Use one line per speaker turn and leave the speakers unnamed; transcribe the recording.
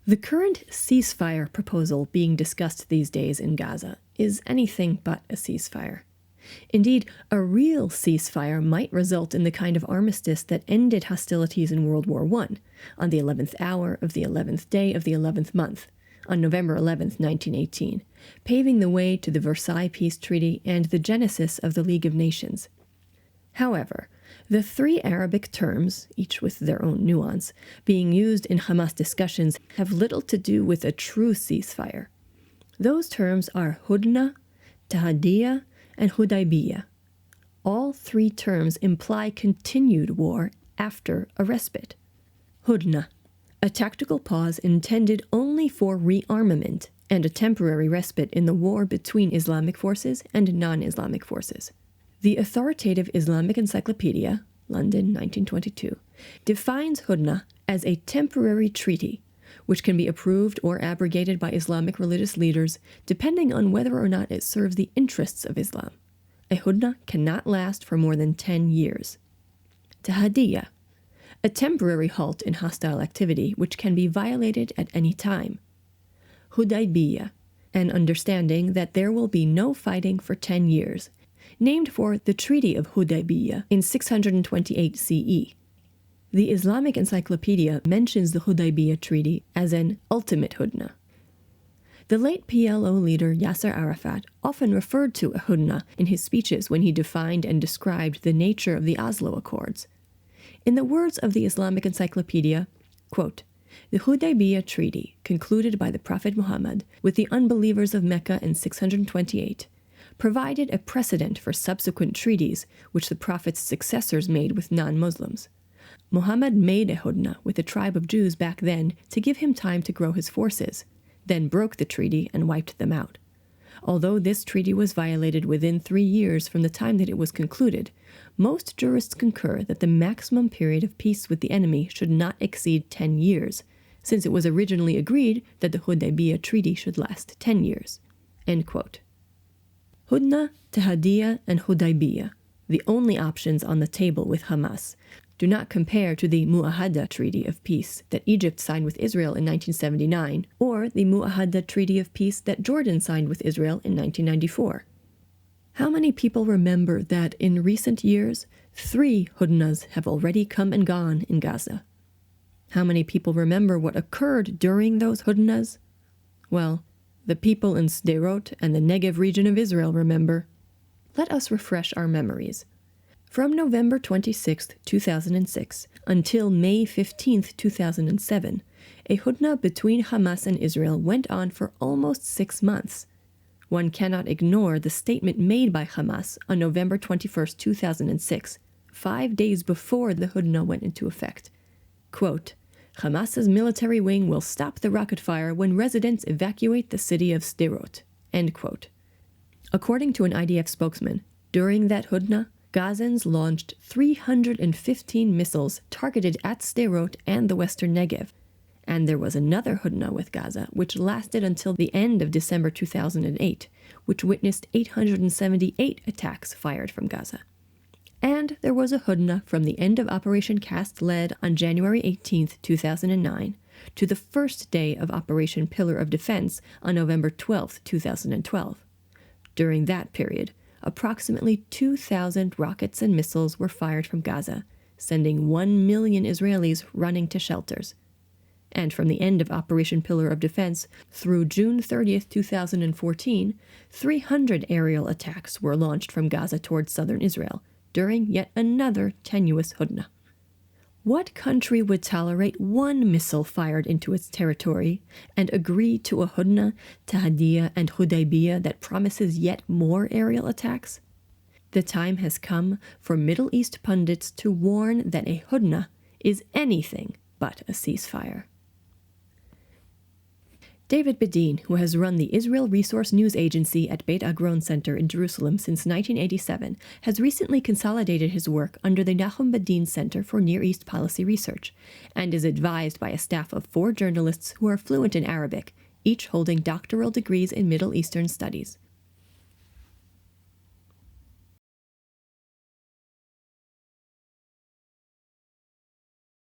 The current ceasefire proposal being discussed these days in Gaza is anything but a ceasefire. Indeed, a real ceasefire might result in the kind of armistice that ended hostilities in World War I, on the 11th hour of the 11th day of the 11th month, on November 11th, 1918, paving the way to the Versailles Peace Treaty and the genesis of the League of Nations. However, the three Arabic terms, each with their own nuance, being used in Hamas discussions have little to do with a true ceasefire. Those terms are Hudna, Tahadiyya, and Hudaybiyah. All three terms imply continued war after a respite. Hudna, a tactical pause intended only for rearmament and a temporary respite in the war between Islamic forces and non-Islamic forces. The authoritative Islamic Encyclopedia, London, 1922, defines Hudna as a temporary treaty, which can be approved or abrogated by Islamic religious leaders depending on whether or not it serves the interests of Islam. A Hudna cannot last for more than 10 years. Tahadiyya, a temporary halt in hostile activity which can be violated at any time. Hudaybiyah, an understanding that there will be no fighting for 10 years, named for the Treaty of Hudaybiyah in 628 CE. The Islamic Encyclopedia mentions the Hudaybiyah Treaty as an ultimate Hudna. The late PLO leader Yasser Arafat often referred to a Hudna in his speeches when he defined and described the nature of the Oslo Accords. In the words of the Islamic Encyclopedia, quote, "The Hudaybiyah Treaty, concluded by the Prophet Muhammad with the unbelievers of Mecca in 628, provided a precedent for subsequent treaties which the Prophet's successors made with non-Muslims. Muhammad made a Hudna with a tribe of Jews back then to give him time to grow his forces, then broke the treaty and wiped them out. Although this treaty was violated within 3 years from the time that it was concluded, most jurists concur that the maximum period of peace with the enemy should not exceed 10 years, since it was originally agreed that the Hudaybiyah Treaty should last 10 years." End quote. Hudna, Tahadiyya, and Hudaybiyah, the only options on the table with Hamas, do not compare to the Mu'ahada Treaty of Peace that Egypt signed with Israel in 1979, or the Mu'ahada Treaty of Peace that Jordan signed with Israel in 1994. How many people remember that in recent years, 3 Hudnas have already come and gone in Gaza? How many people remember what occurred during those Hudnas? Well, the people in Sderot and the Negev region of Israel remember. Let us refresh our memories. From November 26, 2006, until May 15, 2007, a Hudna between Hamas and Israel went on for almost 6 months. One cannot ignore the statement made by Hamas on November 21, 2006, 5 days before the Hudna went into effect. Quote, "Hamas's military wing will stop the rocket fire when residents evacuate the city of Sderot." End quote. According to an IDF spokesman, during that Hudna, Gazans launched 315 missiles targeted at Sderot and the western Negev. And there was another Hudna with Gaza, which lasted until the end of December 2008, which witnessed 878 attacks fired from Gaza. And there was a Hudna from the end of Operation Cast Lead on January 18, 2009, to the first day of Operation Pillar of Defense on November 12, 2012. During that period, approximately 2,000 rockets and missiles were fired from Gaza, sending 1 million Israelis running to shelters. And from the end of Operation Pillar of Defense through June 30, 2014, 300 aerial attacks were launched from Gaza towards southern Israel, during yet another tenuous Hudna. What country would tolerate 1 missile fired into its territory and agree to a Hudna, Tahadiyya, and Hudaybiyah that promises yet more aerial attacks? The time has come for Middle East pundits to warn that a Hudna is anything but a ceasefire. David Bedin, who has run the Israel Resource News Agency at Beit Agron Center in Jerusalem since 1987, has recently consolidated his work under the Nahum Bedin Center for Near East Policy Research, and is advised by a staff of 4 journalists who are fluent in Arabic, each holding doctoral degrees in Middle Eastern studies.